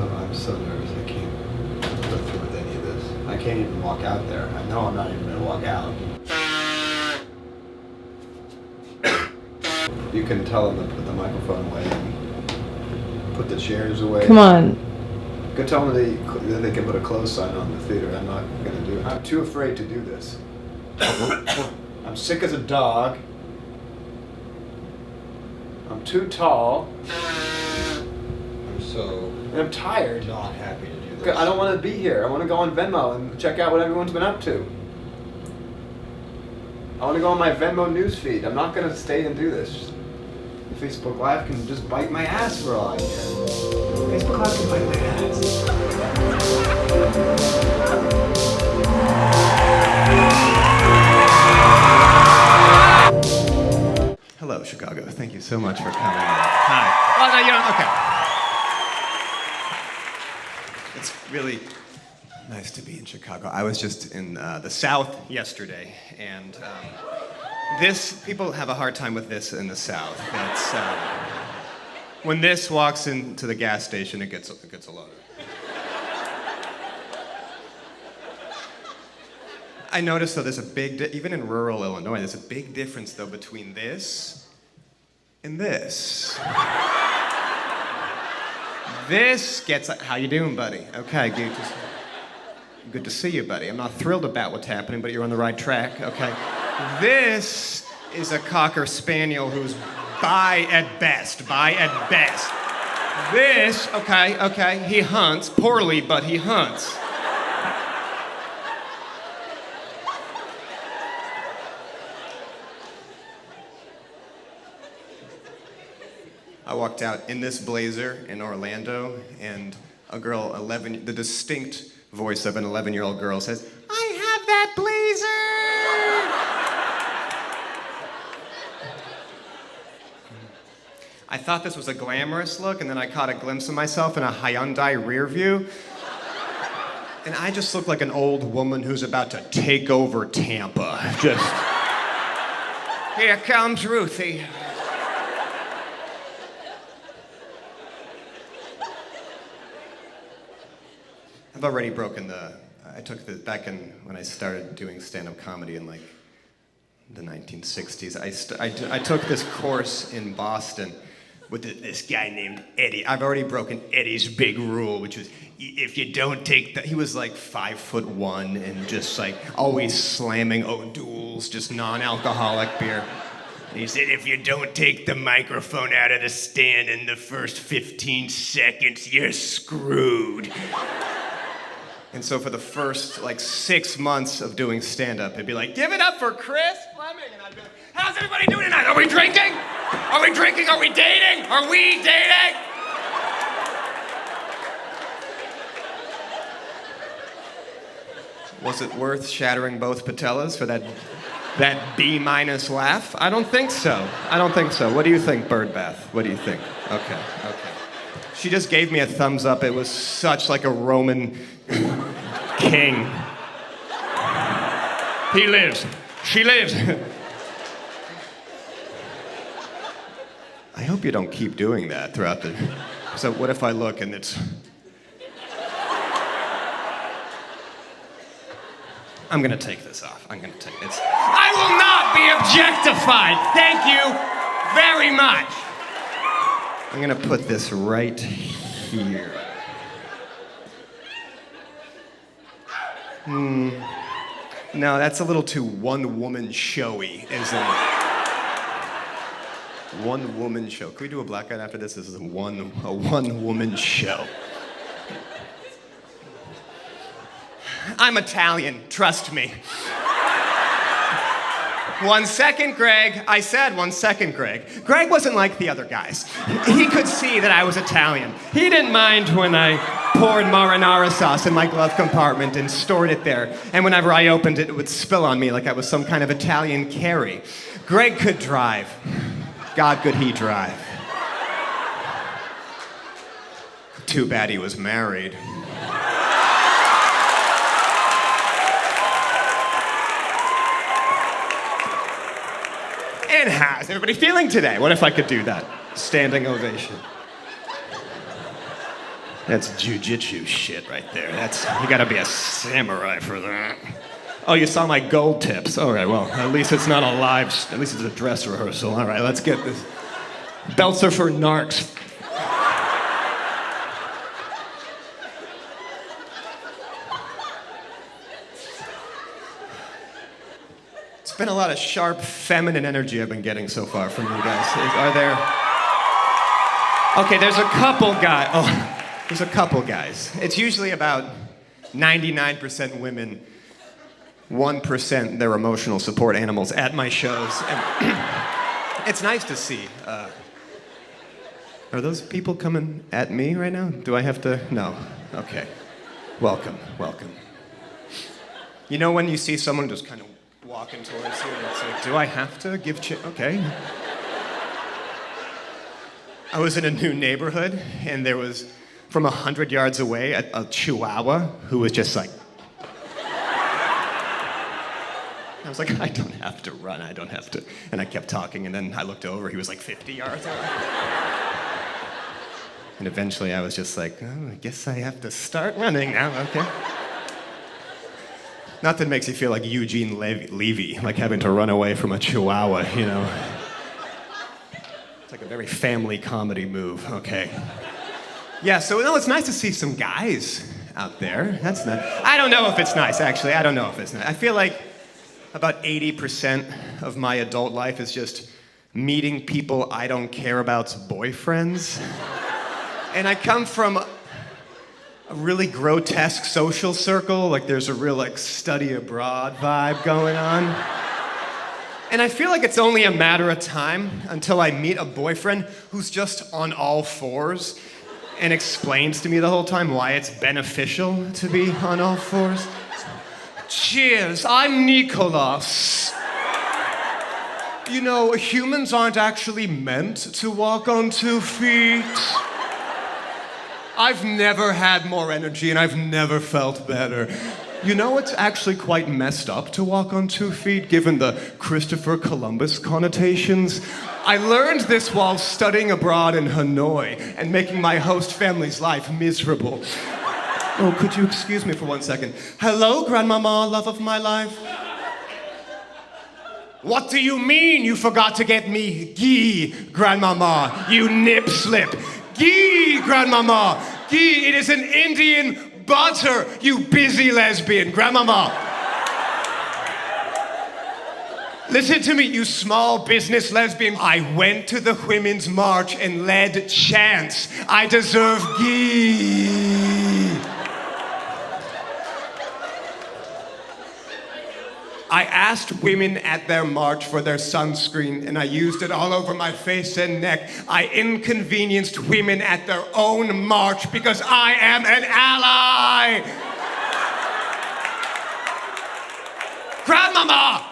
I'm so nervous. I can't go through with any of this. I can't even walk out there. I know I'm not even gonna walk out. You can tell them to put the microphone away and put the chairs away. Come on. You can tell them that they can put a close sign on the theater. I'm not gonna do it. I'm too afraid to do this. I'm sick as a dog. I'm too tall. And I'm tired. Not happy to do this. I don't want to be here. I want to go on Venmo and check out what everyone's been up to. I want to go on my Venmo newsfeed. I'm not going to stay and do this. Facebook Live can just bite my ass for all I care. Facebook Live can bite my ass. Hello, Chicago. Thank you so much for coming. Hi. Oh, no, you don't. Okay. It's really nice to be in Chicago. I was just in the South yesterday, and people have a hard time with this in the South. It's, when this walks into the gas station, it gets a load. I noticed, though, there's a big, even in rural Illinois, there's a big difference, though, between this and this. This gets, how you doing, buddy? Okay, good to see you, buddy. I'm not thrilled about what's happening, but you're on the right track, okay? This is a Cocker Spaniel who's bi at best. This, okay, he hunts, poorly, but he hunts. I walked out in this blazer in Orlando, and a girl, the distinct voice of an 11-year-old girl says, "I have that blazer!" I thought this was a glamorous look, and then I caught a glimpse of myself in a Hyundai rear view. And I just looked like an old woman who's about to take over Tampa. Just, here comes Ruthie. I've already broken I took back when I started doing stand-up comedy in like the 1960s, I took this course in Boston with this guy named Eddie. I've already broken Eddie's big rule, which was if you don't take he was like 5'1" and just like always slamming O'Doul's, just non-alcoholic beer. He said, if you don't take the microphone out of the stand in the first 15 seconds, you're screwed. And so for the first, 6 months of doing stand-up, it'd be like, give it up for Chris Fleming. And I'd be like, how's everybody doing tonight? Are we drinking? Are we drinking? Are we dating? Are we dating? Was it worth shattering both patellas for that B- laugh? I don't think so. What do you think, Birdbath? What do you think? Okay. She just gave me a thumbs up. It was such like a Roman king. He lives. She lives. I hope you don't keep doing that throughout the... So what if I look and it's... I'm gonna take this off. I will not be objectified. Thank you very much. I'm gonna put this right here. No, that's a little too one-woman showy, isn't it? One-woman show. Can we do a blackout after this? This is a one-woman show. I'm Italian, trust me. 1 second, Greg. I said 1 second, Greg. Greg wasn't like the other guys. He could see that I was Italian. He didn't mind when I poured marinara sauce in my glove compartment and stored it there. And whenever I opened it, it would spill on me like I was some kind of Italian Carrie. Greg could drive. God, could he drive. Too bad he was married. And how's everybody feeling today? What if I could do that? Standing ovation. That's jujitsu shit right there. You gotta be a samurai for that. Oh, you saw my gold tips. All right, well, at least it's not at least it's a dress rehearsal. All right, let's get this. Belts are for narcs. It's been a lot of sharp, feminine energy I've been getting so far from you guys. Are there? Okay, there's a couple guys. Oh, there's a couple guys. It's usually about 99% women, 1% they're emotional support animals at my shows. And it's nice to see. Are those people coming at me right now? Do I have to? No. Okay. Welcome. You know when you see someone just kind of walking towards you and it's like, do I have to give Okay. I was in a new neighborhood and there was, from 100 yards away, a Chihuahua who was just like, I was like, I don't have to run, I don't have to. And I kept talking, and then I looked over, he was like 50 yards away. And eventually I was just like, oh, I guess I have to start running now, okay. Not that it makes you feel like Eugene Levy, like having to run away from a Chihuahua, you know. It's like a very family comedy move, okay. Yeah, so no, it's nice to see some guys out there. That's nice. I don't know if it's nice, actually. I don't know if it's nice. I feel like about 80% of my adult life is just meeting people I don't care about's boyfriends. And I come from a really grotesque social circle. Like there's a real like study abroad vibe going on. And I feel like it's only a matter of time until I meet a boyfriend who's just on all fours and explains to me the whole time why it's beneficial to be on all fours. Cheers, I'm Nicholas. You know, humans aren't actually meant to walk on 2 feet. I've never had more energy and I've never felt better. You know, it's actually quite messed up to walk on 2 feet, given the Christopher Columbus connotations. I learned this while studying abroad in Hanoi and making my host family's life miserable. Oh, could you excuse me for 1 second? Hello, Grandmama, love of my life. What do you mean you forgot to get me ghee, Grandmama, you nip slip? Ghee, Grandmama, ghee, it is an Indian butter, you busy lesbian, Grandmama. Listen to me, you small business lesbian. I went to the Women's March and led chants. I deserve ghee. I asked women at their march for their sunscreen, and I used it all over my face and neck. I inconvenienced women at their own march because I am an ally! Grandmama!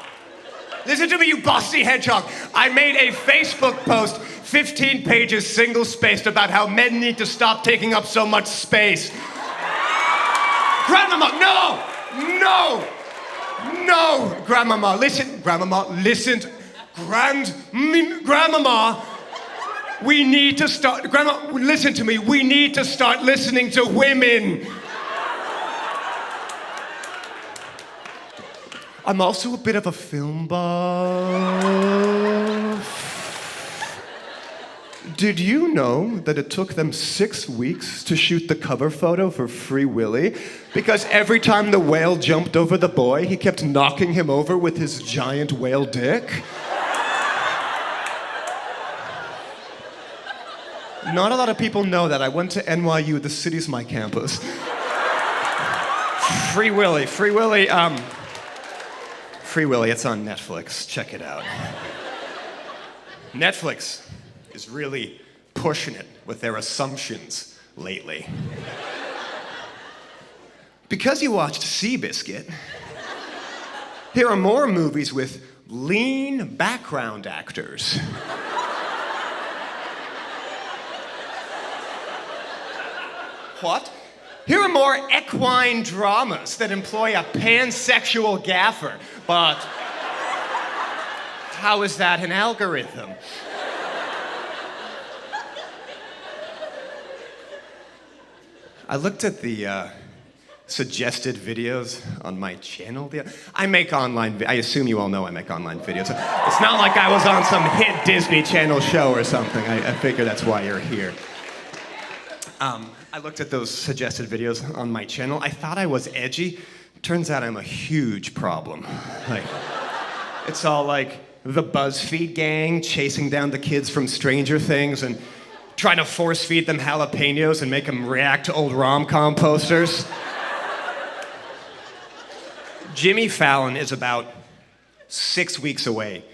Listen to me, you bossy hedgehog. I made a Facebook post, 15 pages, single-spaced, about how men need to stop taking up so much space. Grandmama, no! No! No, Grandmama, listen. Grandmama, listen. Grandmama, we need to start. Grandma, listen to me. We need to start listening to women. I'm also a bit of a film buff. Did you know that it took them 6 weeks to shoot the cover photo for Free Willy? Because every time the whale jumped over the boy, he kept knocking him over with his giant whale dick. Not a lot of people know that. I went to NYU, the city's my campus. Free Willy, it's on Netflix. Check it out. Netflix is really pushing it with their assumptions lately. Because you watched Seabiscuit, here are more movies with lean background actors. What? Here are more equine dramas that employ a pansexual gaffer. But how is that an algorithm? I looked at the suggested videos on my channel. I make online, I assume you all know I make online videos. It's not like I was on some hit Disney Channel show or something. I figure that's why you're here. I looked at those suggested videos on my channel. I thought I was edgy. Turns out I'm a huge problem. Like, it's all like the BuzzFeed gang chasing down the kids from Stranger Things and trying to force feed them jalapenos and make them react to old rom-com posters. Jimmy Fallon is about 6 weeks away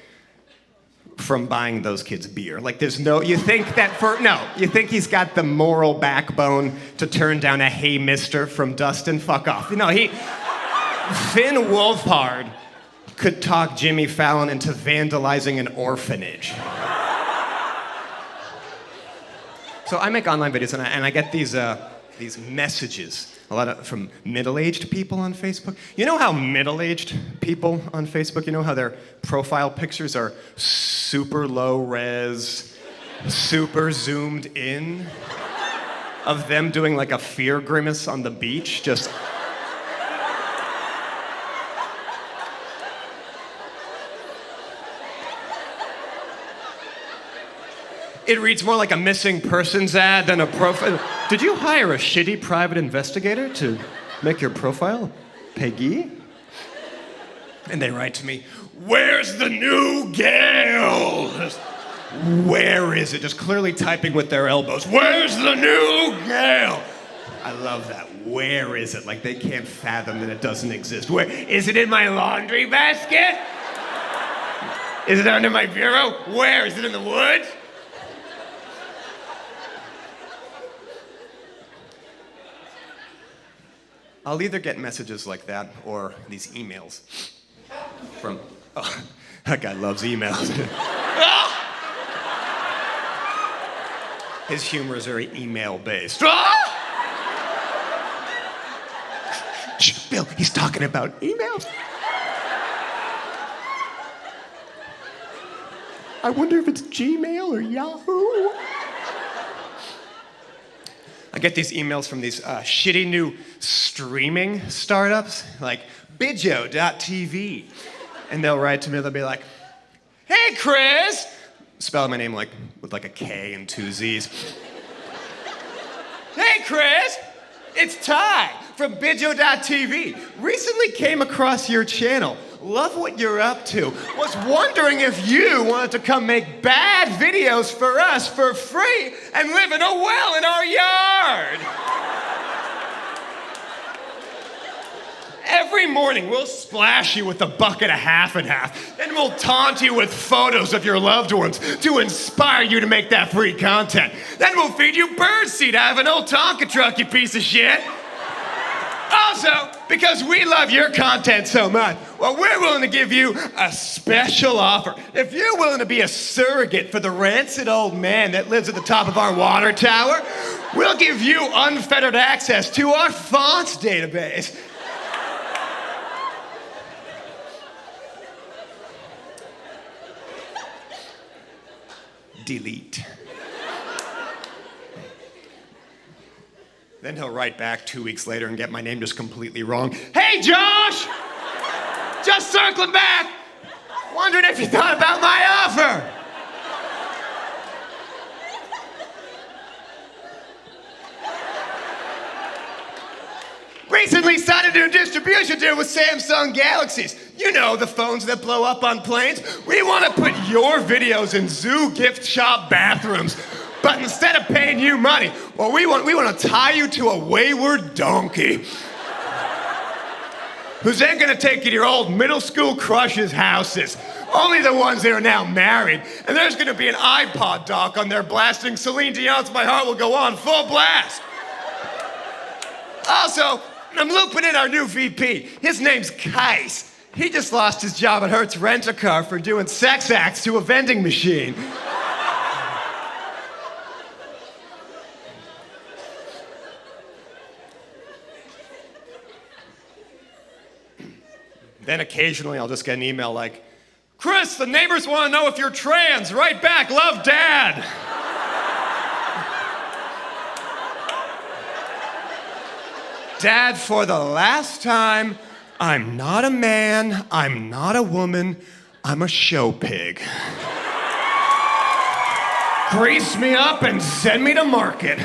from buying those kids beer. Like, there's no, you think he's got the moral backbone to turn down a "Hey Mister" from Dustin? Fuck off. Finn Wolfhard could talk Jimmy Fallon into vandalizing an orphanage. So I make online videos and I get these messages, a lot from middle-aged people on Facebook. You know how middle-aged people on Facebook, you know how their profile pictures are super low res, super zoomed in of them doing like a fear grimace on the beach, just... It reads more like a missing persons ad than a profile. Did you hire a shitty private investigator to make your profile, Peggy? And they write to me, "Where's the new Gale?" Where is it? Just clearly typing with their elbows. "Where's the new Gale?" I love that. Where is it? Like they can't fathom that it doesn't exist. Where is it? In my laundry basket? Is it under my bureau? Where? Is it in the woods? I'll either get messages like that or these emails from, oh, that guy loves emails. His humor is very email-based. Shh, Bill, he's talking about emails. I wonder if it's Gmail or Yahoo. I get these emails from these shitty new streaming startups, like Bijo.tv. And they'll write to me, they'll be like, "Hey, Chris!" Spell my name like with like a K and two Z's. "Hey, Chris! It's Ty from Bijo.tv. Recently came across your channel. Love what you're up to. Was wondering if you wanted to come make bad videos for us for free and live in a well in our yard. Every morning we'll splash you with a bucket of half and half, then we'll taunt you with photos of your loved ones to inspire you to make that free content. Then we'll feed you birdseed out of an old Tonka truck, you piece of shit. Also, because we love your content so much, well, we're willing to give you a special offer. If you're willing to be a surrogate for the rancid old man that lives at the top of our water tower, we'll give you unfettered access to our fonts database. Delete. Then he'll write back 2 weeks later and get my name just completely wrong. "Hey, Josh! Just circling back. Wondering if you thought about my offer." Recently signed a new distribution deal with Samsung Galaxies. You know, the phones that blow up on planes. We want to put your videos in zoo gift shop bathrooms. But instead of paying you money, well, we want to tie you to a wayward donkey who's then going to take you to your old middle school crush's houses. Only the ones that are now married. And there's going to be an iPod dock on there blasting Celine Dion's "My Heart Will Go On" full blast. Also, I'm looping in our new VP. His name's Kais. He just lost his job at Hertz Rent-A-Car for doing sex acts to a vending machine. Then occasionally I'll just get an email like, "Chris, the neighbors want to know if you're trans. Write back, love, Dad." Dad, for the last time, I'm not a man, I'm not a woman, I'm a show pig. Grease me up and send me to market.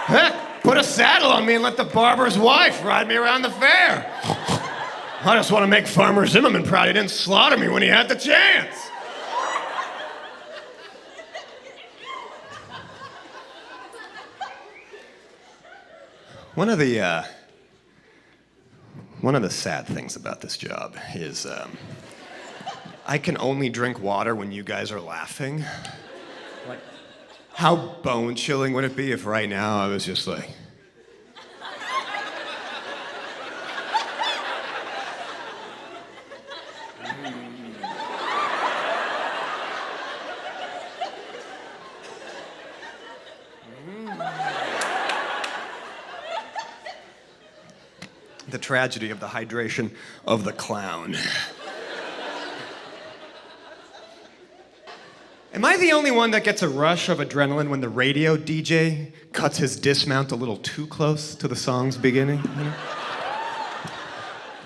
Heck, put a saddle on me and let the barber's wife ride me around the fair. I just want to make Farmer Zimmerman proud he didn't slaughter me when he had the chance. One of the sad things about this job is I can only drink water when you guys are laughing. Like, how bone-chilling would it be if right now I was just like... The tragedy of the hydration of the clown. Am I the only one that gets a rush of adrenaline when the radio DJ cuts his dismount a little too close to the song's beginning? You know?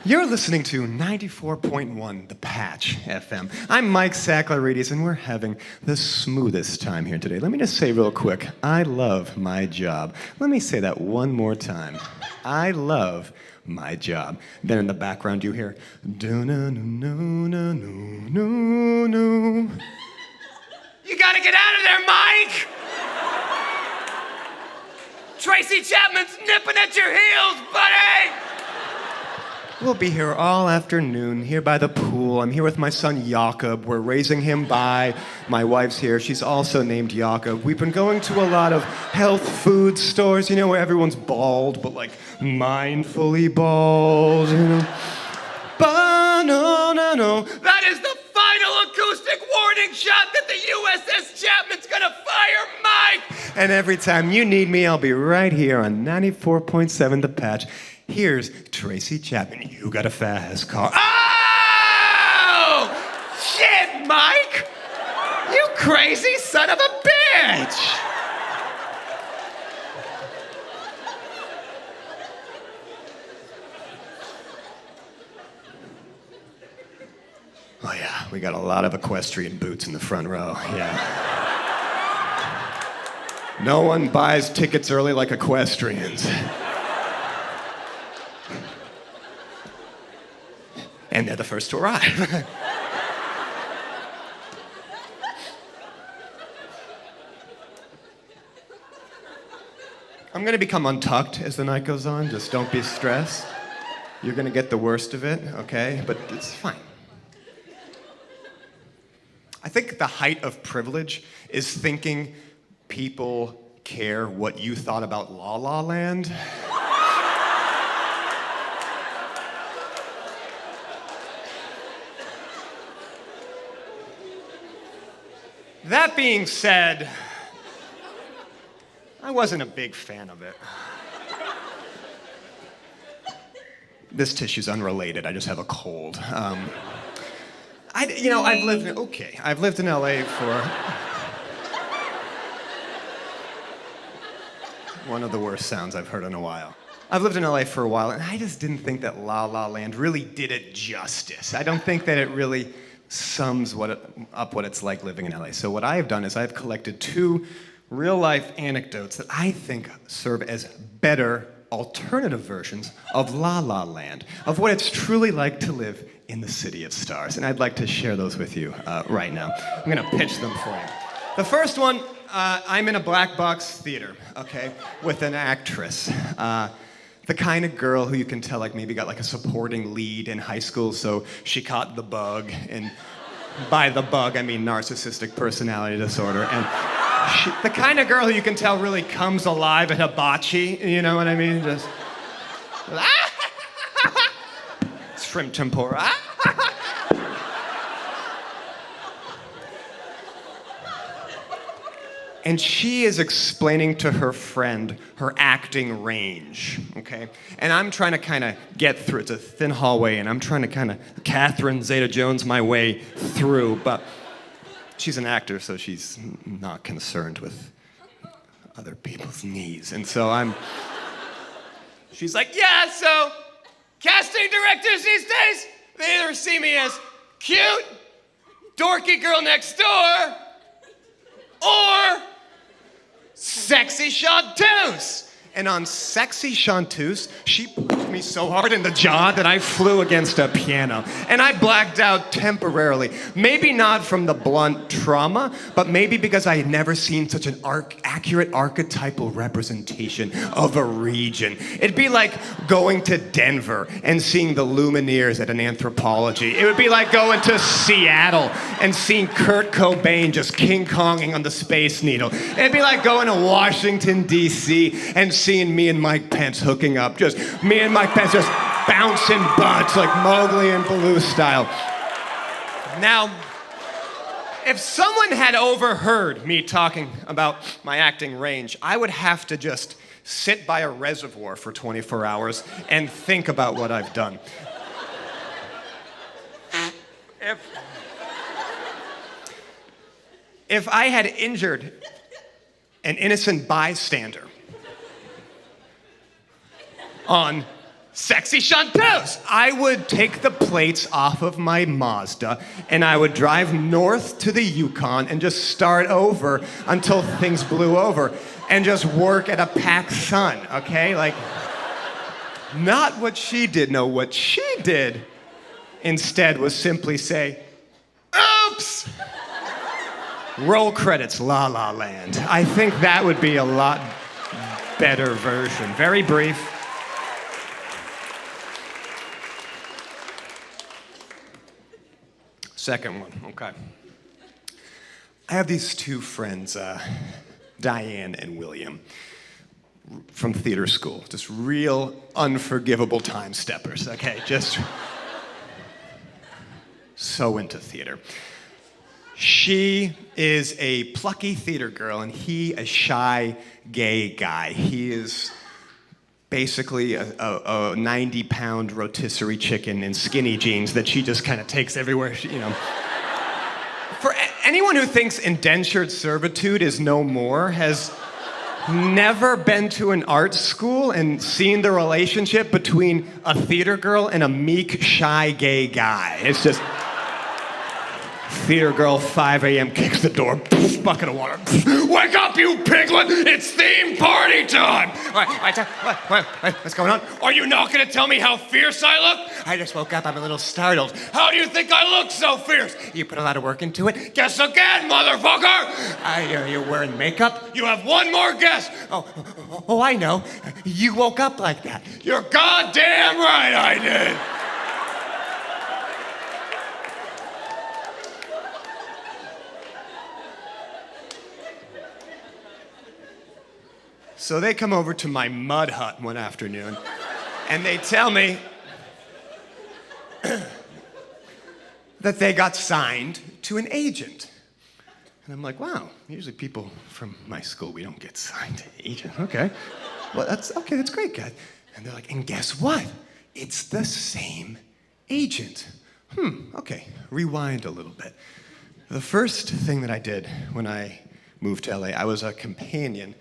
You're listening to 94.1 The Patch FM. I'm Mike Sackler-Radius, and we're having the smoothest time here today. Let me just say real quick, I love my job. Let me say that one more time. I love my job. Then in the background you hear, do-na-no-no-no-no-no. You gotta get out of there, Mike! Tracy Chapman's nipping at your heels, buddy! We'll be here all afternoon, here by the pool. I'm here with my son, Jakob. We're raising him by. My wife's here. She's also named Jakob. We've been going to a lot of health food stores, you know, where everyone's bald, but like mindfully bald, you know. But no. That is the final acoustic warning shot that the USS Chapman's gonna fire Mike! And every time you need me, I'll be right here on 94.7 The Patch. Here's Tracy Chapman. You got a fast car. Oh! Shit, Mike! You crazy son of a bitch! Oh yeah, we got a lot of equestrian boots in the front row, yeah. No one buys tickets early like equestrians. And they're the first to arrive. I'm gonna become untucked as the night goes on. Just don't be stressed. You're gonna get the worst of it, okay? But it's fine. I think the height of privilege is thinking people care what you thought about La La Land. That being said, I wasn't a big fan of it. This tissue's unrelated, I just have a cold. I've lived in LA for one of the worst sounds I've heard in a while. I've lived in LA for a while, and I just didn't think that La La Land really did it justice. I don't think that it really sums up what it's like living in LA. So what I have done is I've collected 2 real-life anecdotes that I think serve as better alternative versions of La La Land, of what it's truly like to live in the city of stars. And I'd like to share those with you right now. I'm gonna pitch them for you. The first one, I'm in a black box theater, okay, with an actress. The kind of girl who you can tell like maybe got like a supporting lead in high school, so she caught the bug, and by the bug I mean narcissistic personality disorder, and the kind of girl who you can tell really comes alive at hibachi, you know what I mean? Just shrimp tempura. And she is explaining to her friend her acting range, okay? And I'm trying to kind of get through. It's a thin hallway, and I'm trying to kind of Catherine Zeta-Jones my way through, but she's an actor, so she's not concerned with other people's needs. And so I'm She's like, yeah, so casting directors these days, they either see me as cute, dorky girl next door, or sexy chanteuse. And on Sexy Chanteuse, she poked me so hard in the jaw that I flew against a piano. And I blacked out temporarily. Maybe not from the blunt trauma, but maybe because I had never seen such an accurate archetypal representation of a region. It'd be like going to Denver and seeing the Lumineers at an anthropology. It would be like going to Seattle and seeing Kurt Cobain just King Konging on the Space Needle. It'd be like going to Washington, D.C. and seeing me and Mike Pence hooking up. Just me and Mike Pence just bouncing butts like Mowgli and Baloo style. Now, if someone had overheard me talking about my acting range, I would have to just sit by a reservoir for 24 hours and think about what I've done. If I had injured an innocent bystander on Sexy Chanteuse, I would take the plates off of my Mazda and I would drive north to the Yukon and just start over until things blew over and just work at a packed sun, okay? Like, not what she did. No, what she did instead was simply say, oops! Roll credits, La La Land. I think that would be a lot better version. Very brief. Second one, okay. I have these two friends, Diane and William, from theater school. Just real unforgivable time steppers, okay? Just so into theater. She is a plucky theater girl, and he a shy gay guy. He is basically a 90-pound rotisserie chicken in skinny jeans that she just kind of takes everywhere, For anyone who thinks indentured servitude is no more has never been to an art school and seen the relationship between a theater girl and a meek, shy gay guy. It's just... Theater girl, 5 a.m., kicks the door, bucket of water. Wake up, you piglet! It's theme party time! What's going on? Are you not going to tell me how fierce I look? I just woke up, I'm a little startled. How do you think I look so fierce? You put a lot of work into it? Guess again, motherfucker! You're wearing makeup? You have one more guess! Oh, I know. You woke up like that. You're goddamn right I did! So they come over to my mud hut one afternoon, and they tell me that they got signed to an agent. And I'm like, wow, usually people from my school, we don't get signed to agent. Okay, well, that's great, guys. And they're like, and guess what? It's the same agent. Okay, rewind a little bit. The first thing that I did when I moved to LA, I was a companion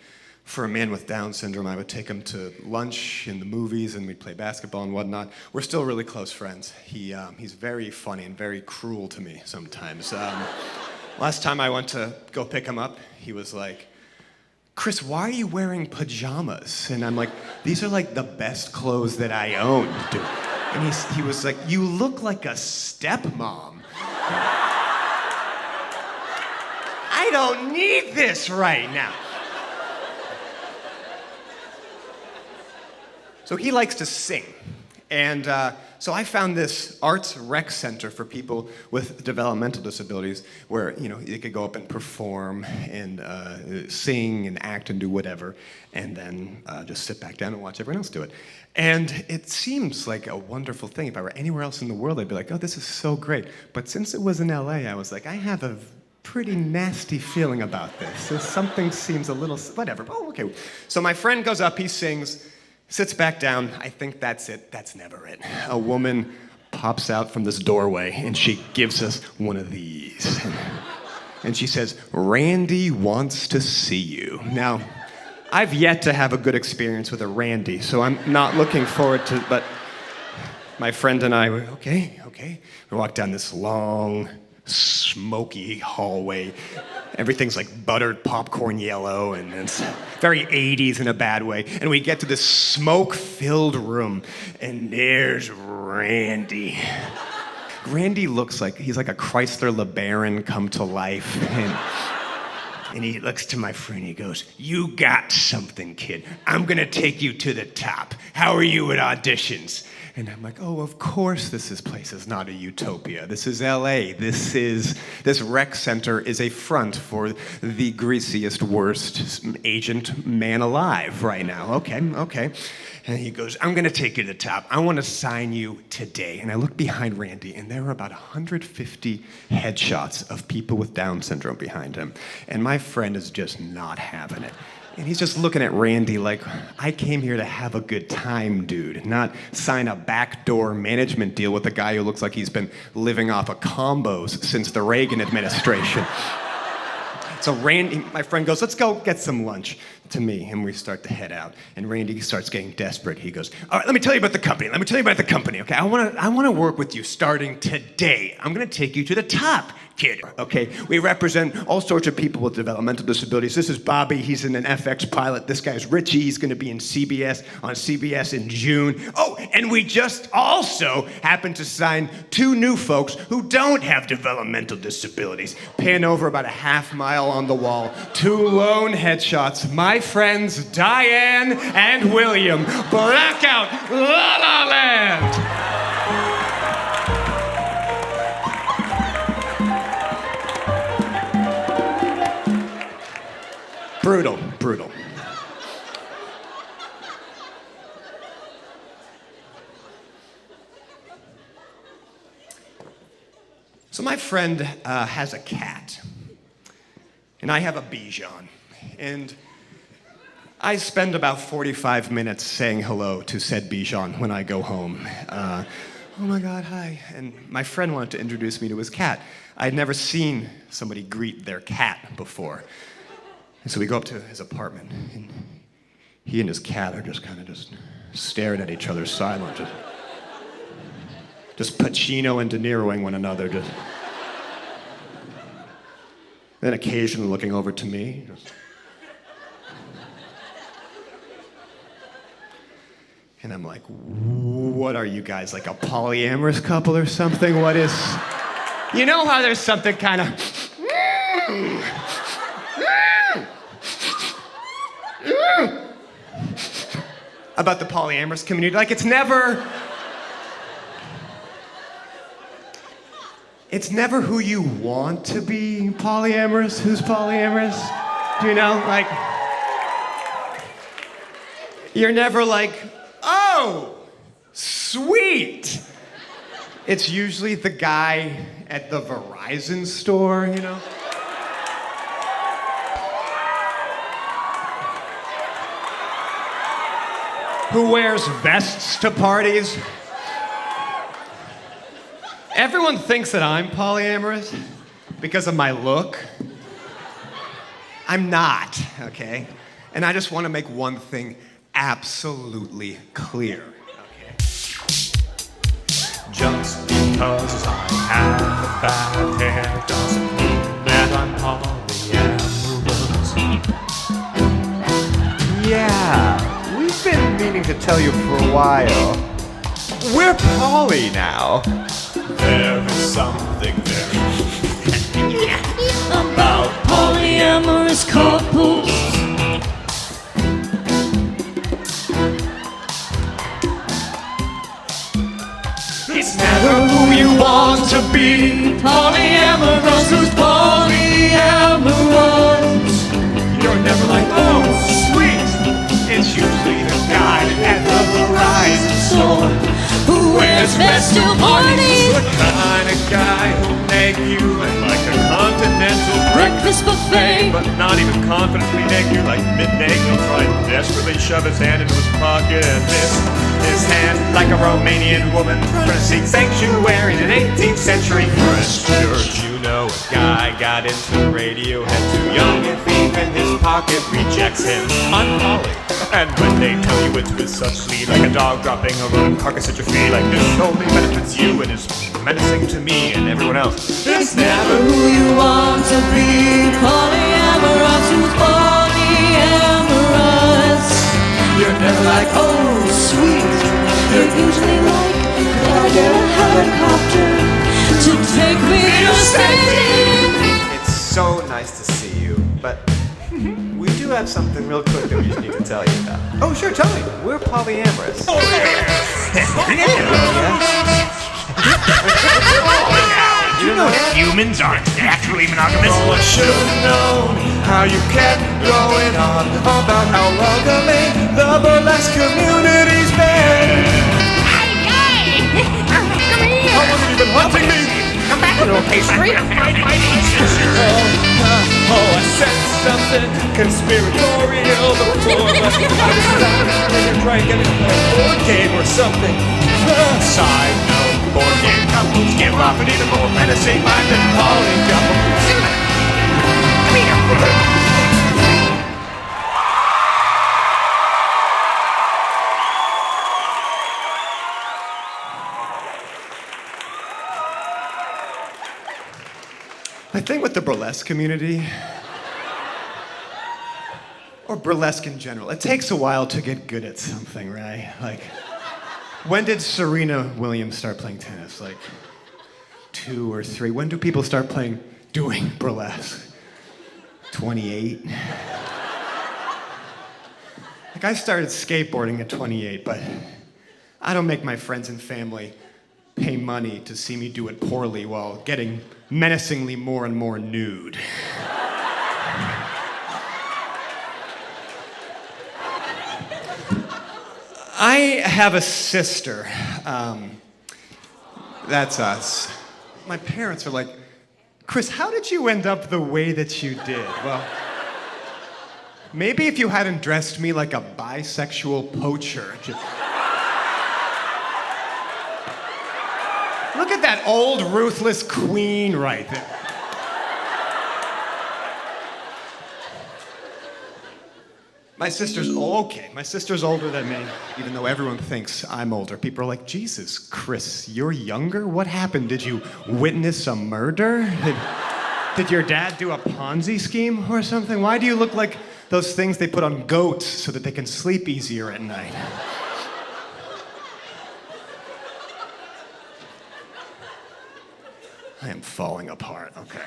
for a man with Down syndrome. I would take him to lunch in the movies, and we'd play basketball and whatnot. We're still really close friends. He's very funny and very cruel to me sometimes. Last time I went to go pick him up, he was like, Chris, why are you wearing pajamas? And I'm like, these are like the best clothes that I own, dude. And he was like, you look like a stepmom. I don't need this right now. So he likes to sing. And so I found this arts rec center for people with developmental disabilities where, you could go up and perform and sing and act and do whatever, and then just sit back down and watch everyone else do it. And it seems like a wonderful thing. If I were anywhere else in the world, I'd be like, oh, this is so great. But since it was in LA, I was like, I have a pretty nasty feeling about this. So something seems a little, whatever. Oh, okay. So my friend goes up, he sings, sits back down. I think that's it. That's never it. A woman pops out from this doorway, and she gives us one of these. And she says, Randy wants to see you. Now, I've yet to have a good experience with a Randy, so I'm not looking forward to, but my friend and I were, okay. We walked down this long, smoky hallway. Everything's like buttered popcorn yellow, and it's very 80s in a bad way. And we get to this smoke-filled room, and there's Randy. Randy looks like he's like a Chrysler LeBaron come to life. And he looks to my friend, he goes, "You got something, kid. I'm gonna take you to the top. How are you at auditions?" And I'm like, oh, of course this place is not a utopia. This is LA. This rec center is a front for the greasiest, worst agent man alive right now. Okay. And he goes, "I'm gonna take you to the top. I wanna sign you today." And I look behind Randy, and there were about 150 headshots of people with Down syndrome behind him. And my friend is just not having it. And he's just looking at Randy like, I came here to have a good time, dude, not sign a backdoor management deal with a guy who looks like he's been living off of combos since the Reagan administration. So Randy, my friend goes, "Let's go get some lunch," to me, and we start to head out. And Randy starts getting desperate. He goes, "All right, let me tell you about the company. Okay, I wanna work with you starting today. I'm gonna take you to the top, kid, okay? We represent all sorts of people with developmental disabilities. This is Bobby, he's in an FX pilot. This guy's Richie, he's gonna be on CBS in June. Oh, and we just also happen to sign 2 new folks who don't have developmental disabilities." Pan over about a half mile on the wall, 2 lone headshots, my friends Diane and William. Blackout, La La Land. Brutal. So my friend has a cat, and I have a Bichon, and I spend about 45 minutes saying hello to said Bichon when I go home. "Oh my God, hi." And my friend wanted to introduce me to his cat. I'd never seen somebody greet their cat before. And so we go up to his apartment, and he and his cat are just kind of staring at each other silent. Just Pacino and De Niroing one another. Then occasionally looking over to me. And I'm like, "What are you guys, like a polyamorous couple or something? What is..." You know how there's something kind of... about the polyamorous community. Like, it's never who you want to be polyamorous, who's polyamorous. Do you know? Like, you're never like, "Oh, sweet." It's usually the guy at the Verizon store, you know? Who wears vests to parties. Everyone thinks that I'm polyamorous because of my look. I'm not, okay? And I just want to make one thing absolutely clear, okay? Just because I have bad hair doesn't mean that I'm polyamorous. Yeah. We've been meaning to tell you for a while. We're poly now. There is something very about polyamorous couples. It's never who you want to be. Polyamorous, who's polyamorous. You're never like, "Oh, sweet." It's usually the guy at the Verizon store who wears vests to parties. The kind of guy who'll nag you at like a continental breakfast buffet, but not even confidently nag you like mid-nag. He'll try and desperately shove his hand into his pocket and miss his hand like a Romanian woman trying to seek sanctuary in an 18th century Christchurch. you know a guy got into Radiohead too young and thief in his pocket rejects him unpoly. And when they tell you it's with such speed, like a dog dropping a rodent carcass at your feet, like this only benefits you and is menacing to me and everyone else. It's never who you want to be. Polyamorous, who's polyamorous. You're never like, oh, sweet. You're usually like, can I get a helicopter to take me to safety? It's so nice to see you, but we do have something real quick that we just need to tell you about. Oh, sure, tell me. We're polyamorous. Oh, You know that? humans aren't naturally monogamous. Oh, I should have known how you kept going on about how welcoming the burlesque community's been. Come here! How long have you been hunting me? Come back, little pastry! Oh, I said something conspiratorial before, but I was trying to get it a board game or something. Side note, board game couples give off an even more menacing mind than poly couples. Come here! I think with the burlesque community, or burlesque in general, it takes a while to get good at something, right? Like, when did Serena Williams start playing tennis? Like, 2 or 3? When do people start doing burlesque? 28? Like, I started skateboarding at 28, but I don't make my friends and family pay money to see me do it poorly while getting menacingly more and more nude. I have a sister. That's us. My parents are like, Chris, how did you end up the way that you did? Well, maybe if you hadn't dressed me like a bisexual poacher. Look at that old, ruthless queen right there. My sister's okay. My sister's older than me, even though everyone thinks I'm older. People are like, Jesus, Chris, you're younger? What happened? Did you witness a murder? Did your dad do a Ponzi scheme or something? Why do you look like those things they put on goats so that they can sleep easier at night? I am falling apart, okay.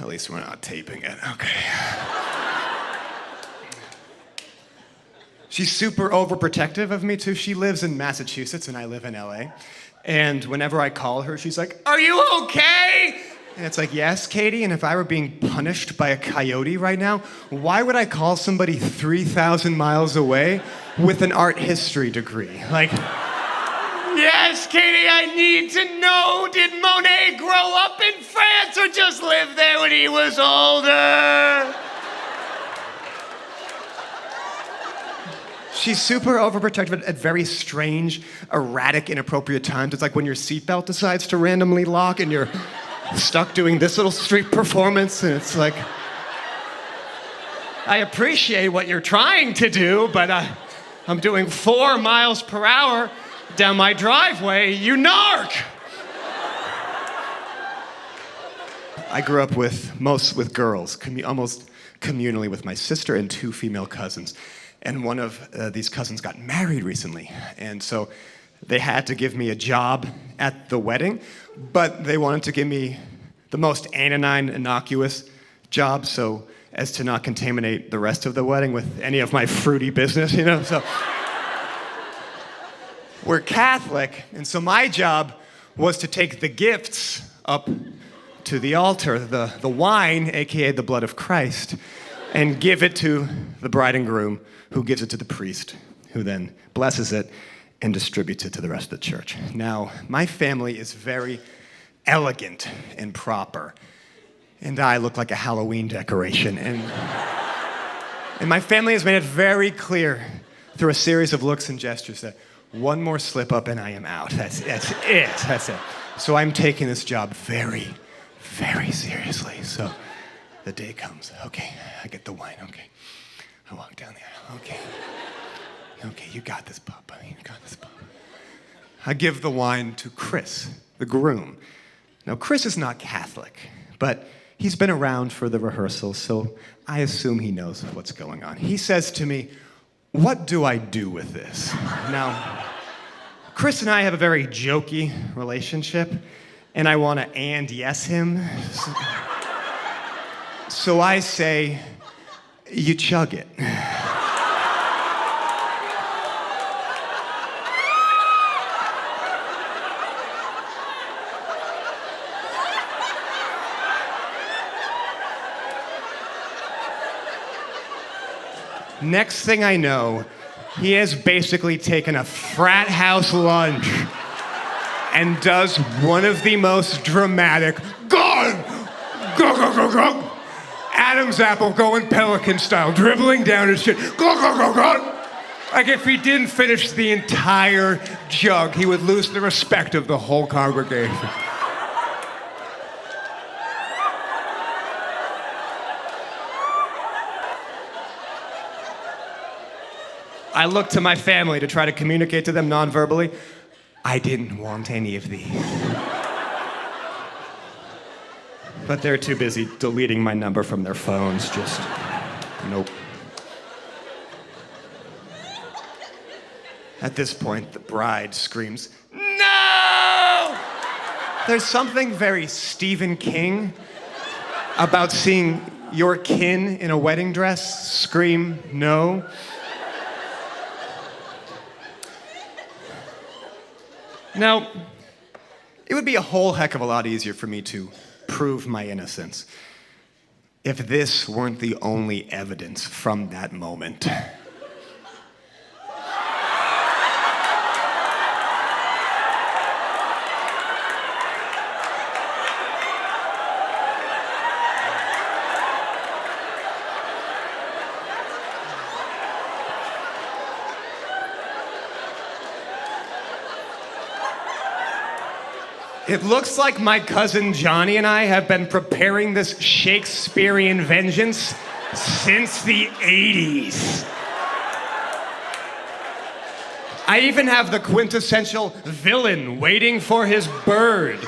At least we're not taping it, okay. She's super overprotective of me too. She lives in Massachusetts and I live in LA. And whenever I call her, she's like, "Are you okay?" And it's like, "Yes, Katie, and if I were being punished by a coyote right now, why would I call somebody 3,000 miles away with an art history degree?" Like, "Yes, Katie, I need to know, did Monet grow up in France or just live there when he was older?" She's super overprotective at very strange, erratic, inappropriate times. It's like when your seatbelt decides to randomly lock and you're stuck doing this little street performance, and it's like, I appreciate what you're trying to do, but I'm doing 4 miles per hour down my driveway, you narc! I grew up with girls, almost communally with my sister and 2 female cousins. And one of these cousins got married recently. And so they had to give me a job at the wedding, but they wanted to give me the most anodyne, innocuous job so as to not contaminate the rest of the wedding with any of my fruity business, you know? So we're Catholic, and so my job was to take the gifts up to the altar, the wine, aka the blood of Christ, and give it to the bride and groom, who gives it to the priest, who then blesses it and distributes it to the rest of the church. Now, my family is very elegant and proper, and I look like a Halloween decoration. And my family has made it very clear through a series of looks and gestures that One more slip up and I am out. That's it. So I'm taking this job very, very seriously. So the day comes. Okay, I get the wine. Okay, I walk down the aisle. Okay, you got this, Papa. You got this, Papa. I give the wine to Chris, the groom. Now, Chris is not Catholic, but he's been around for the rehearsal, so I assume he knows what's going on. He says to me, "What do I do with this?" Now, Chris and I have a very jokey relationship, and I want to and yes him. So I say, "You chug it." Next thing I know, he has basically taken a frat house lunch and does one of the most dramatic go, Adam's apple going pelican style, dribbling down his shit, go. Like if he didn't finish the entire jug, he would lose the respect of the whole congregation. I looked to my family to try to communicate to them non-verbally. I didn't want any of these. But they're too busy deleting my number from their phones, just nope. At this point, the bride screams, "No!" There's something very Stephen King about seeing your kin in a wedding dress scream no. Now, it would be a whole heck of a lot easier for me to prove my innocence if this weren't the only evidence from that moment. It looks like my cousin Johnny and I have been preparing this Shakespearean vengeance since the 80s. I even have the quintessential villain waiting for his bird,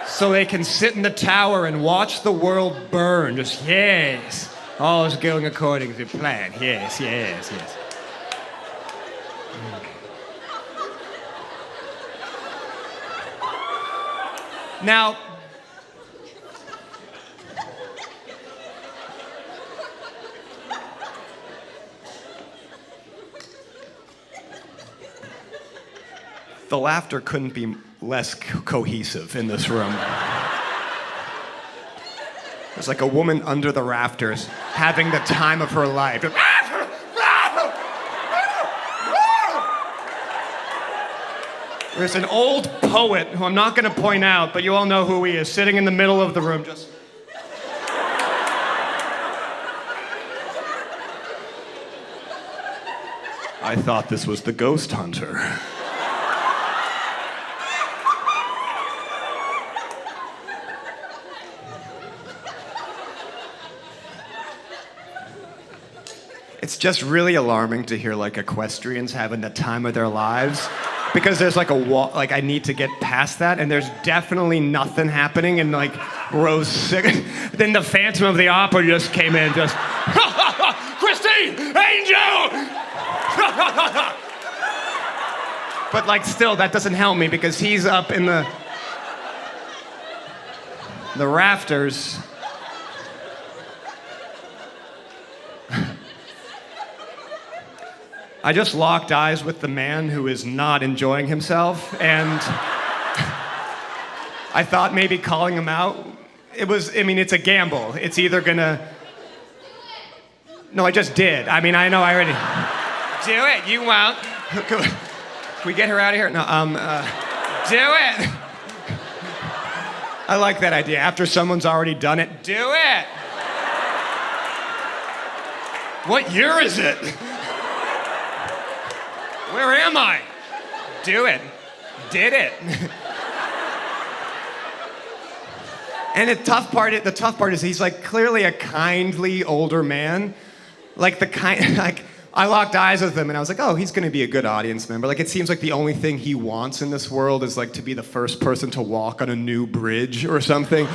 so they can sit in the tower and watch the world burn. Just, yes, all is going according to plan. Yes. Now, the laughter couldn't be less cohesive in this room. There's like a woman under the rafters having the time of her life. There's an old poet who I'm not going to point out, but you all know who he is, sitting in the middle of the room just... I thought this was the ghost hunter. It's just really alarming to hear like equestrians having the time of their lives. Because there's like a wall, like I need to get past that, and there's definitely nothing happening in like row 6. Then the Phantom of the Opera just came in, just, Christine, Angel! But like still, that doesn't help me because he's up in the rafters. I just locked eyes with the man who is not enjoying himself, and I thought maybe calling him out, it's a gamble. It's either gonna... No, I just did. I know I already... Do it, you won't. Can we get her out of here? No, do it. I like that idea. After someone's already done it, do it. What year is it? Where am I? Do it. Did it. And the tough part is he's like clearly a kindly older man. Like I locked eyes with him and I was like, oh, he's gonna be a good audience member. Like it seems like the only thing he wants in this world is like to be the first person to walk on a new bridge or something.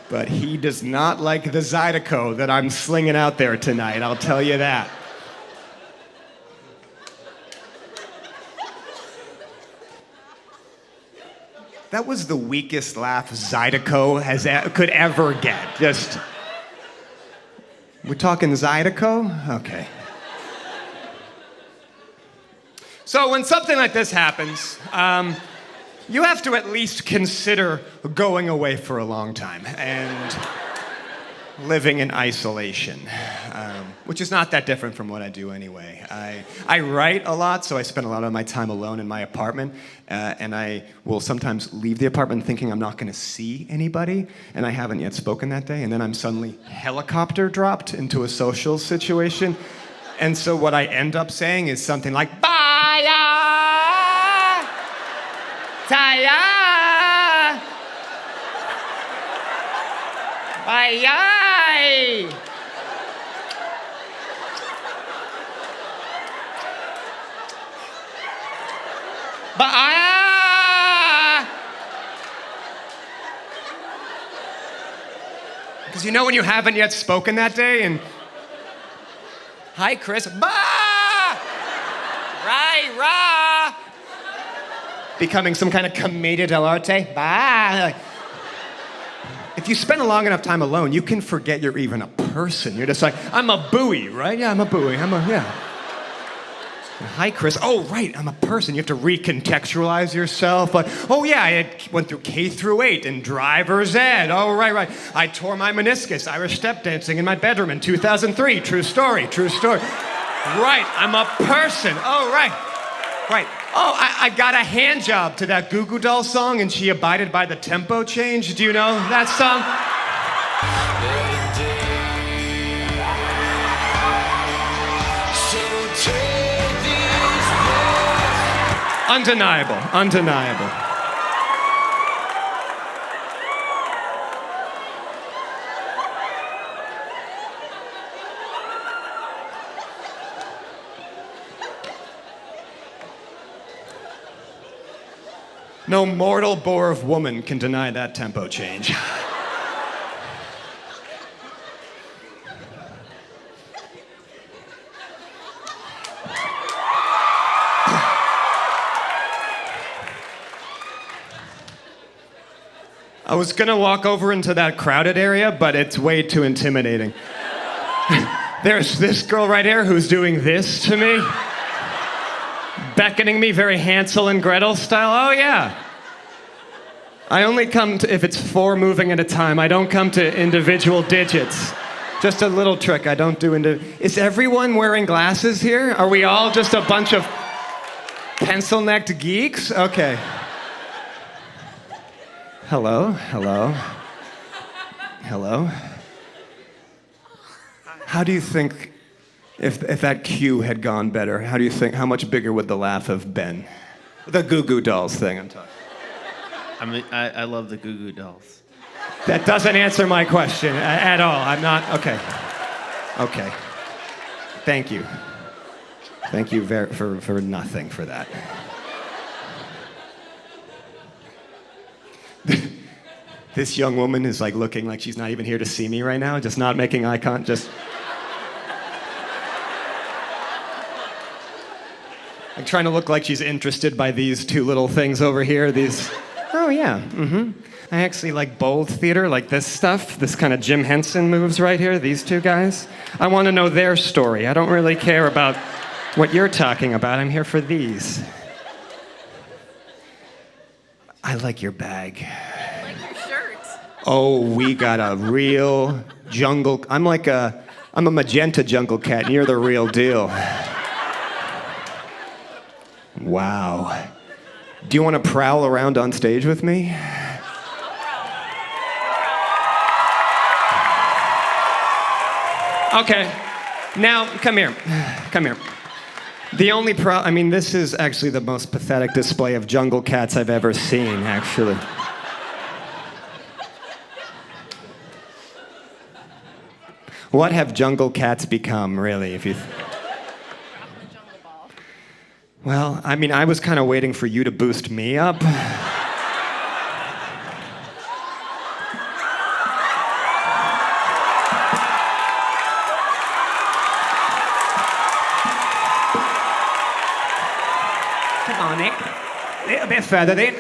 But he does not like the Zydeco that I'm slinging out there tonight, I'll tell you that. That was the weakest laugh Zydeco could ever get. Just, we're talking Zydeco? Okay. So when something like this happens, you have to at least consider going away for a long time and living in isolation, which is not that different from what I do anyway. I write a lot, so I spend a lot of my time alone in my apartment, and I will sometimes leave the apartment thinking I'm not going to see anybody, and I haven't yet spoken that day, and then I'm suddenly helicopter dropped into a social situation, and so what I end up saying is something like, "Bye-ya! Ta-ya! Bye-ya!" Because you know when you haven't yet spoken that day and... Hi, Chris. Ba! Ra! Becoming some kind of commedia dell'arte. Ba! If you spend a long enough time alone, you can forget you're even a person. You're just like, I'm a buoy, right? Yeah, I'm a buoy. Yeah. Hi, Chris. Oh, right, I'm a person. You have to recontextualize yourself. Like, oh, yeah, I went through K through 8 in driver's ed. Oh, right. I tore my meniscus Irish step dancing in my bedroom in 2003. True story. Right, I'm a person. Oh, right. Oh, I got a hand job to that Goo Goo Doll song, and she abided by the tempo change. Do you know that song? Undeniable. No mortal bore of woman can deny that tempo change. I was gonna walk over into that crowded area, but it's way too intimidating. There's this girl right here who's doing this to me. Beckoning me very Hansel and Gretel style. Oh, yeah. I only come to, if it's 4 moving at a time, I don't come to individual digits. Just a little trick I don't do Is everyone wearing glasses here? Are we all just a bunch of pencil-necked geeks? Okay. Hello. How do you think, if that cue had gone better, how do you think, how much bigger would the laugh have been? The Goo Goo Dolls thing I'm talking. I love the Goo Goo Dolls. That doesn't answer my question at all. I'm not, okay. Thank you. Thank you for nothing for that. This young woman is like looking like she's not even here to see me right now, just not making eye contact, just... I'm trying to look like she's interested by these 2 little things over here, these... Oh, yeah, I actually like bold theater, like this stuff, this kind of Jim Henson moves right here, these 2 guys. I want to know their story. I don't really care about what you're talking about. I'm here for these. I like your bag. I like your shirt. Oh, we got a real jungle... I'm a magenta jungle cat, and you're the real deal. Wow. Do you want to prowl around on stage with me? Okay. Now, come here. Come here. The only this is actually the most pathetic display of jungle cats I've ever seen, actually. What have jungle cats become, really, if you... Well, I was kind of waiting for you to boost me up. Come on, Nick. A little bit further, then.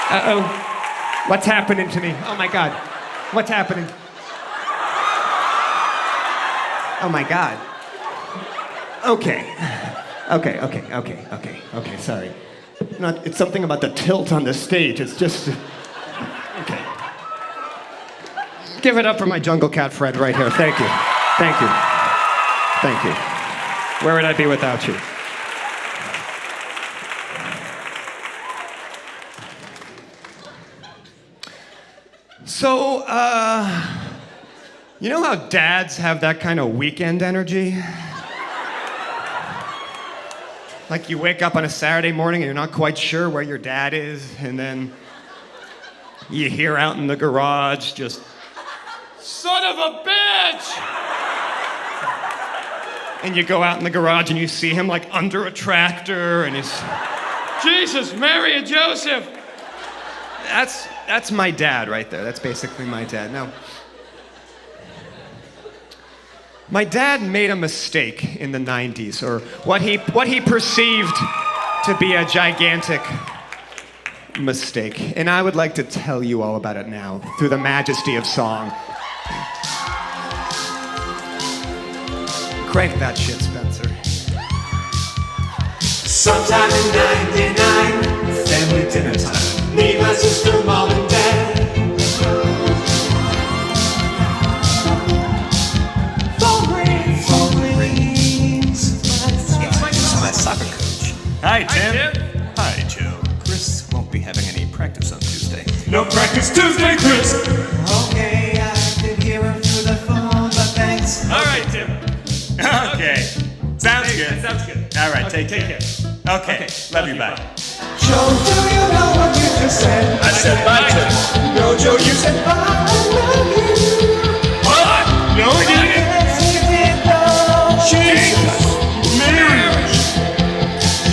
Uh-oh. What's happening to me? Oh, my God. What's happening? Oh, my God. Okay. Okay, sorry. It's something about the tilt on the stage. It's just... Okay. Give it up for my jungle cat friend right here. Thank you. Thank you. Thank you. Where would I be without you? So, you know how dads have that kind of weekend energy? Like you wake up on a Saturday morning and you're not quite sure where your dad is, and then you hear out in the garage just, "Son of a bitch!" And you go out in the garage and you see him like under a tractor and he's, "Jesus, Mary and Joseph!" That's my dad right there. That's basically my dad. Now, my dad made a mistake in the 90s, or what he perceived to be a gigantic mistake. And I would like to tell you all about it now, through the majesty of song. Crank that shit, Spencer. Sometime in '99, family dinner time. Me, my sister, mom, and dad. Phone rings. It's my soccer coach. Hi, Tim. Hi, Joe. Chris won't be having any practice on Tuesday. No practice Tuesday, Chris. Okay, I did hear him through the phone, but thanks. All right, Tim. Okay. Sounds good. That sounds good. All right, take care. Okay. Love you, bye. Joe, do you know what you just said? I said bye, Tim. No, Joe, you said bye. I love you. What? No, I didn't. Yes, you did, though. Jesus. Mary.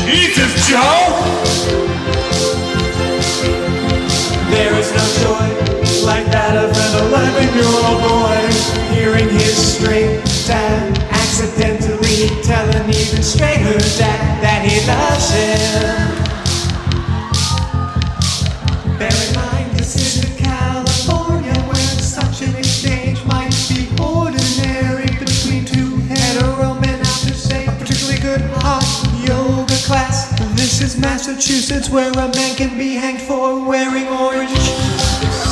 Jesus, Joe. There is no joy like that of an 11-year-old boy hearing his straight dad accidentally tell an even straighter dad that he loves him. Bear in mind, this is California, where such an exchange might be ordinary between two hetero men after, say, a particularly good hot yoga class. This is Massachusetts, where a man can be hanged for wearing orange.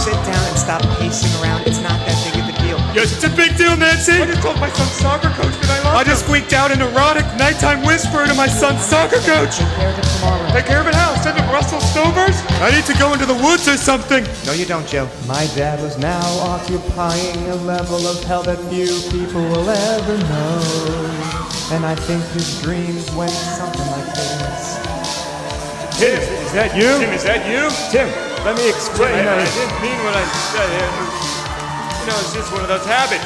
Sit down and stop pacing around. It's not that big of a deal. Yes, it's a big deal, Nancy. I just told my son's soccer coach that I love I just squeaked out an erotic nighttime whisper to my son's soccer coach. Take care of it tomorrow. Take care of it how? Send him Russell Stovers? I need to go into the woods or something. No, you don't, Joe. My dad was now occupying a level of hell that few people will ever know. And I think his dreams went something like this. Tim, is that you? Tim, is that you? Tim, let me explain. I didn't mean what I said. You know, it's just one of those habits.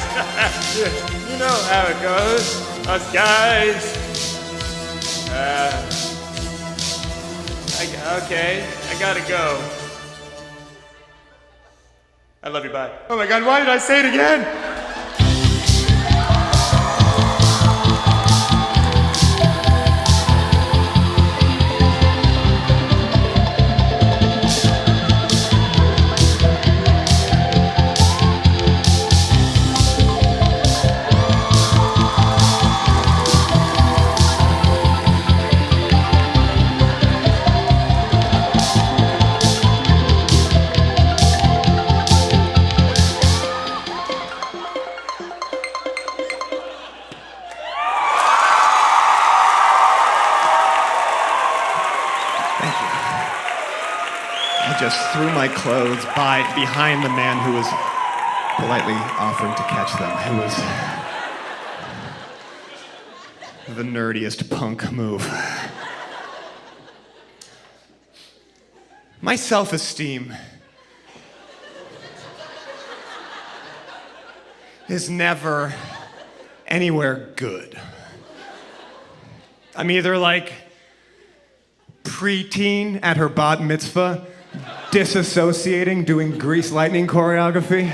You know how it goes. Us guys. Okay, I gotta go. I love you, bye. Oh my God, why did I say it again? through my clothes behind the man who was politely offering to catch them. It was the nerdiest punk move. My self-esteem is never anywhere good. I'm either like preteen at her bat mitzvah, disassociating, doing grease lightning choreography,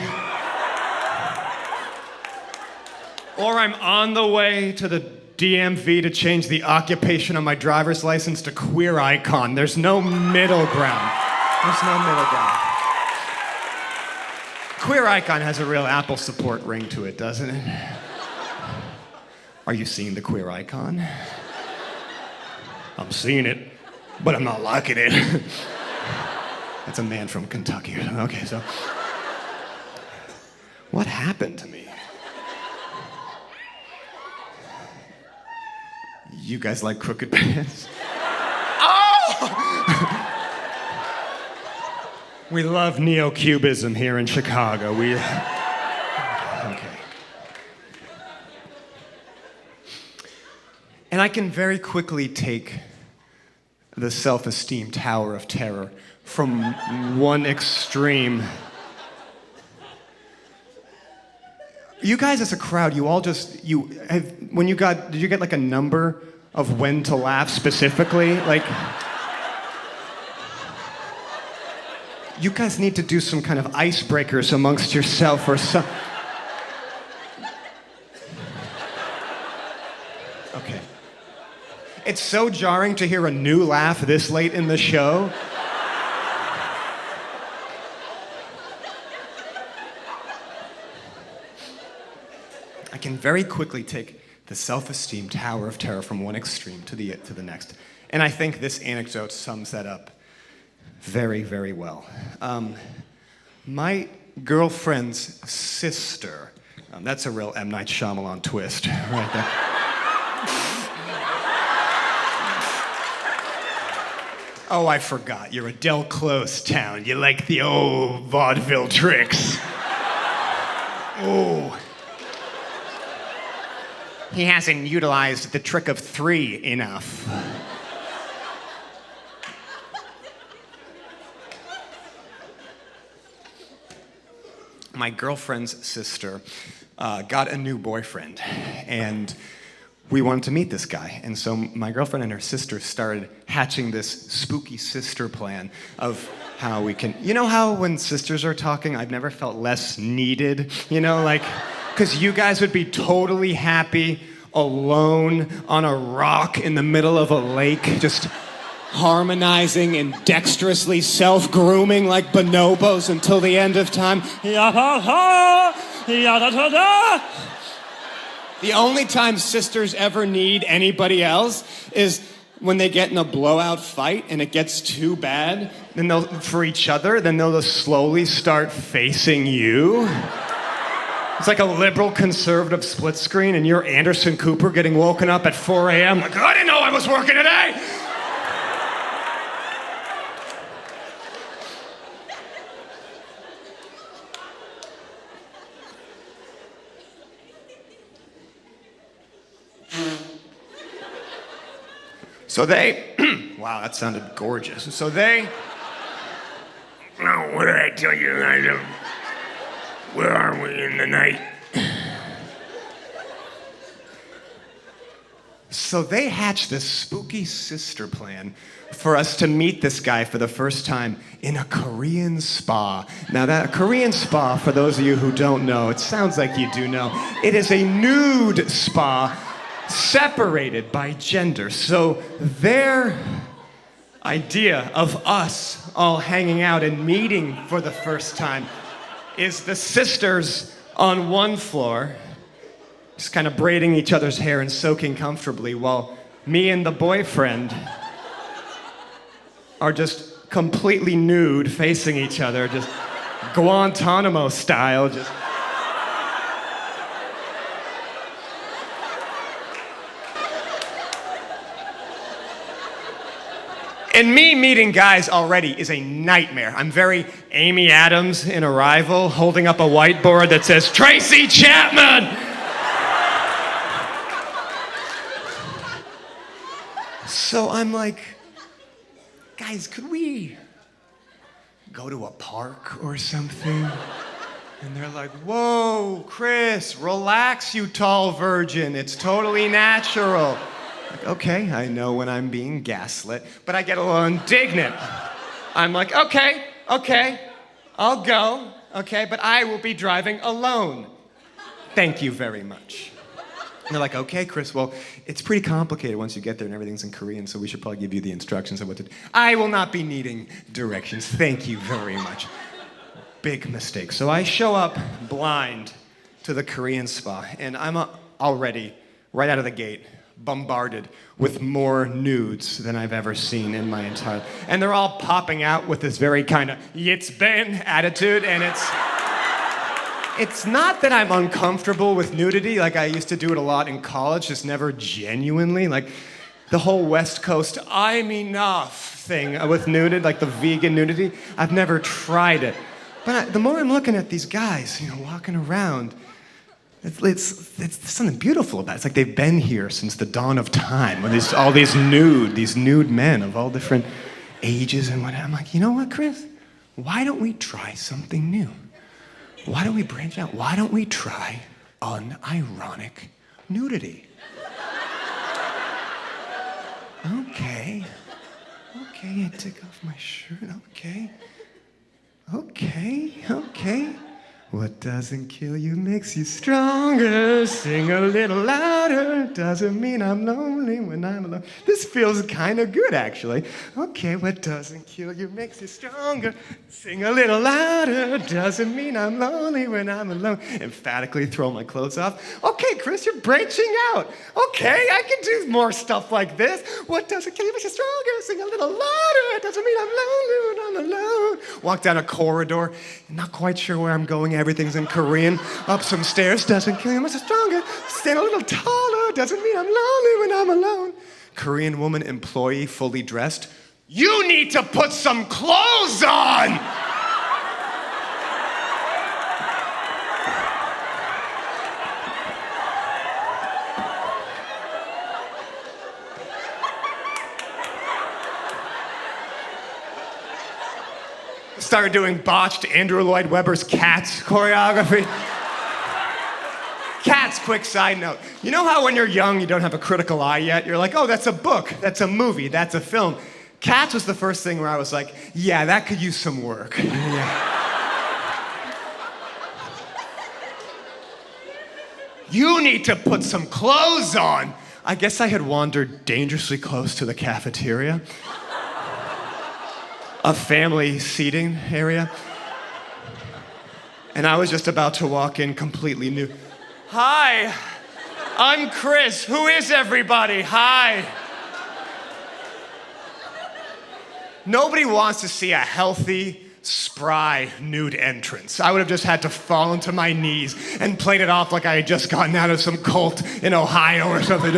or I'm on the way to the DMV to change the occupation on my driver's license to queer icon. There's no middle ground. There's no middle ground. Queer icon has a real Apple support ring to it, doesn't it? Are you seeing the queer icon? I'm seeing it, but I'm not liking it. That's a man from Kentucky. Okay, so what happened to me? You guys like crooked pants? Oh! We love neo-cubism here in Chicago. Okay. And I can very quickly take the self-esteem tower of terror from one extreme. You guys as a crowd, you all just, did you get like a number of when to laugh specifically? Like, you guys need to do some kind of icebreakers amongst yourself or some. Okay. It's so jarring to hear a new laugh this late in the show. I can very quickly take the self-esteem tower of terror from one extreme to the next. And I think this anecdote sums that up very, very well. My girlfriend's sister, that's a real M. Night Shyamalan twist right there. Oh, I forgot, you're a Del Close town. You like the old vaudeville tricks. Oh. He hasn't utilized the trick of 3 enough. My girlfriend's sister got a new boyfriend, and we wanted to meet this guy. And so my girlfriend and her sister started hatching this spooky sister plan of how we can, you know how when sisters are talking, I've never felt less needed, you know, like, because you guys would be totally happy alone on a rock in the middle of a lake, just harmonizing and dexterously self-grooming like bonobos until the end of time. The only time sisters ever need anybody else is when they get in a blowout fight and it gets too bad, then they'll, for each other, then they'll just slowly start facing you. It's like a liberal conservative split screen and you're Anderson Cooper getting woken up at 4 a.m. like, I didn't know I was working today. So they, wow, that sounded gorgeous. So they, Now, what did I tell you? Where are we in the night? So they hatched this spooky sister plan for us to meet this guy for the first time in a Korean spa. Now that a Korean spa, for those of you who don't know, it sounds like you do know, it is a nude spa separated by gender. So their idea of us all hanging out and meeting for the first time is the sisters on one floor, just kind of braiding each other's hair and soaking comfortably, while me and the boyfriend are just completely nude, facing each other, just Guantanamo style, just. And me meeting guys already is a nightmare. I'm very Amy Adams in Arrival, holding up a whiteboard that says, Tracy Chapman! So I'm like, guys, could we go to a park or something? And they're like, whoa, Chris, relax, you tall virgin. It's totally natural. Like, okay, I know when I'm being gaslit, but I get a little indignant. I'm like, okay, I'll go, okay, but I will be driving alone. Thank you very much. And they're like, okay, Chris, well, it's pretty complicated once you get there and everything's in Korean, so we should probably give you the instructions of what to do. I will not be needing directions. Thank you very much. Big mistake. So I show up blind to the Korean spa, and I'm already, right out of the gate, bombarded with more nudes than I've ever seen in my entire life. And they're all popping out with this very kind of yitzben attitude, and it's not that I'm uncomfortable with nudity, like I used to do it a lot in college, just never genuinely. Like the whole West Coast I'm enough thing with nudity, like the vegan nudity, I've never tried it. But the more I'm looking at these guys, walking around, it's something beautiful about it. It's like they've been here since the dawn of time, with all these nude men of all different ages and whatnot. I'm like, you know what, Chris? Why don't we try something new? Why don't we branch out? Why don't we try unironic nudity? Okay, I take off my shirt, okay. What doesn't kill you makes you stronger. Sing a little louder. Doesn't mean I'm lonely when I'm alone. This feels kind of good, actually. Okay, what doesn't kill you makes you stronger. Sing a little louder. Doesn't mean I'm lonely when I'm alone. Emphatically throw my clothes off. Okay, Chris, you're branching out. Okay, I can do more stuff like this. What doesn't kill you makes you stronger. Sing a little louder. Doesn't mean I'm lonely when I'm alone. Walk down a corridor. Not quite sure where I'm going. Everything's in Korean. Up some stairs. Doesn't kill you much stronger. Stand a little taller. Doesn't mean I'm lonely when I'm alone. Korean woman employee fully dressed. You need to put some clothes on! Started doing botched Andrew Lloyd Webber's Cats choreography. Cats, quick side note. You know how when you're young, you don't have a critical eye yet? You're like, oh, that's a book, that's a movie, that's a film. Cats was the first thing where I was like, yeah, that could use some work. Yeah. You need to put some clothes on. I guess I had wandered dangerously close to the cafeteria. A family seating area. And I was just about to walk in completely new. Hi, I'm Chris. Who is everybody? Hi. Nobody wants to see a healthy, spry, nude entrance. I would have just had to fall into my knees and played it off like I had just gotten out of some cult in Ohio or something.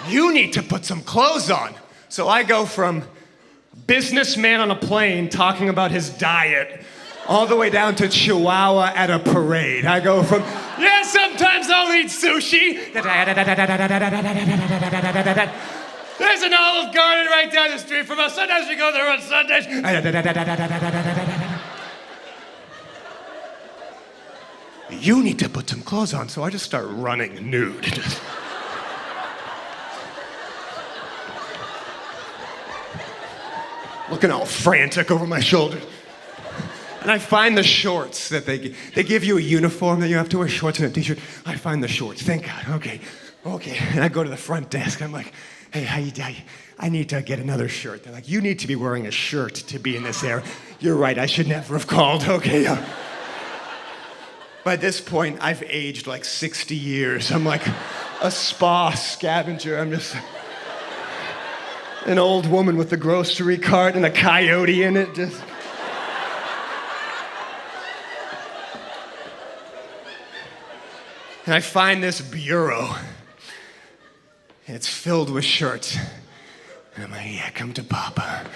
You need to put some clothes on. So I go from businessman on a plane talking about his diet all the way down to Chihuahua at a parade. I go from, yeah, sometimes I'll eat sushi. There's an Olive Garden right down the street from us. Sometimes we go there on Sundays. You need to put some clothes on. So I just start running nude. Looking all frantic over my shoulder. And I find the shorts that they give you a uniform that you have to wear, shorts and a t-shirt. I find the shorts, thank God, okay. And I go to the front desk, I'm like, hey, I need to get another shirt. They're like, you need to be wearing a shirt to be in this area. You're right, I should never have called, okay. By this point, I've aged like 60 years. I'm like a spa scavenger, I'm just an old woman with a grocery cart and a coyote in it, just. And I find this bureau. It's filled with shirts. And I'm like, yeah, come to Papa.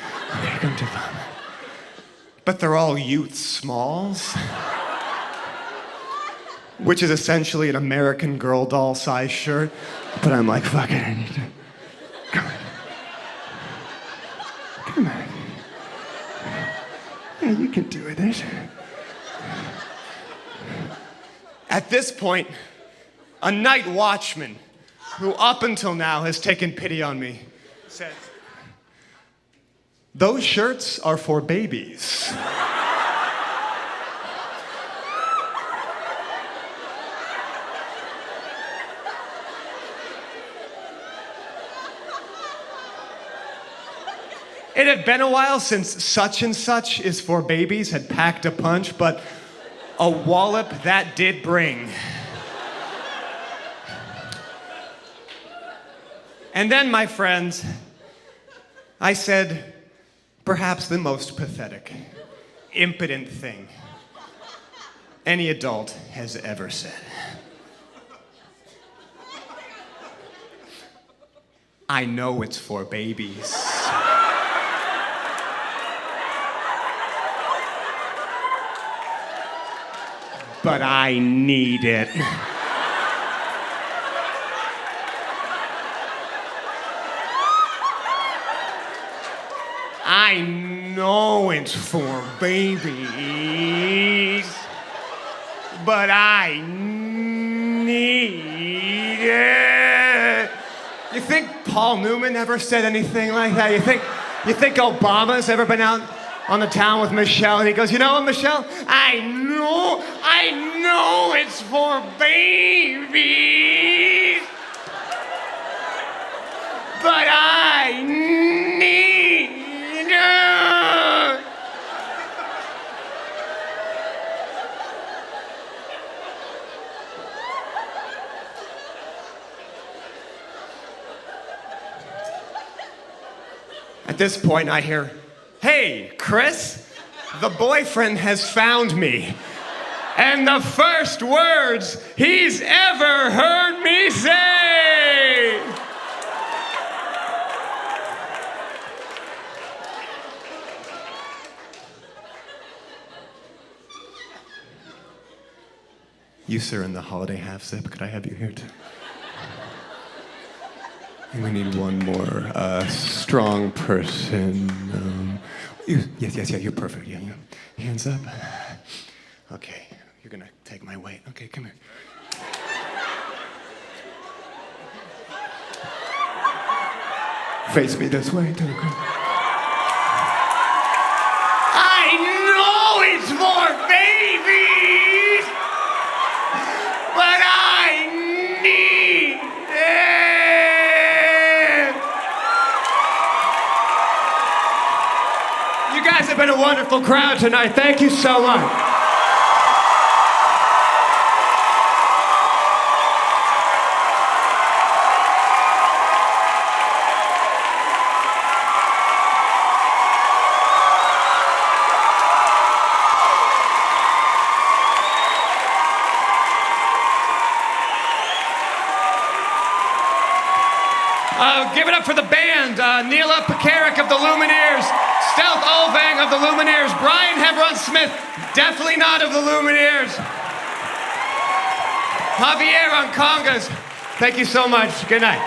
Yeah, come to Papa. But they're all youth smalls, which is essentially an American Girl doll size shirt. But I'm like, fuck it, I need to. Come on. Come on. Yeah, you can do it. At this point, a night watchman, who up until now has taken pity on me, says, "Those shirts are for babies." It had been a while since Such and Such is for Babies had packed a punch, but a wallop that did bring. And then, my friends, I said perhaps the most pathetic, impotent thing any adult has ever said. I know it's for babies. But I need it. I know it's for babies, but I need it. You think Paul Newman ever said anything like that? You think Obama's ever been out on the town with Michelle and he goes, "You know what, Michelle? I know it's for babies, but I need it." At this point, I hear, "Hey, Chris, the boyfriend has found me." And the first words he's ever heard me say. You, sir, in the holiday half zip, could I have you here too? And we need one more strong person. Yes, you're perfect. Yeah. Hands up. Okay, you're gonna take my weight. Okay, come here. Face me this way. I know it's for babies, but I need it. You guys have been a wonderful crowd tonight. Thank you so much. Give it up for the band. Neyla Pekarek of the Lumineers, Stelth Ulvang of the Lumineers, Brian Heveron-Smith, definitely not of the Lumineers. Javier on congas. Thank you so much. Good night.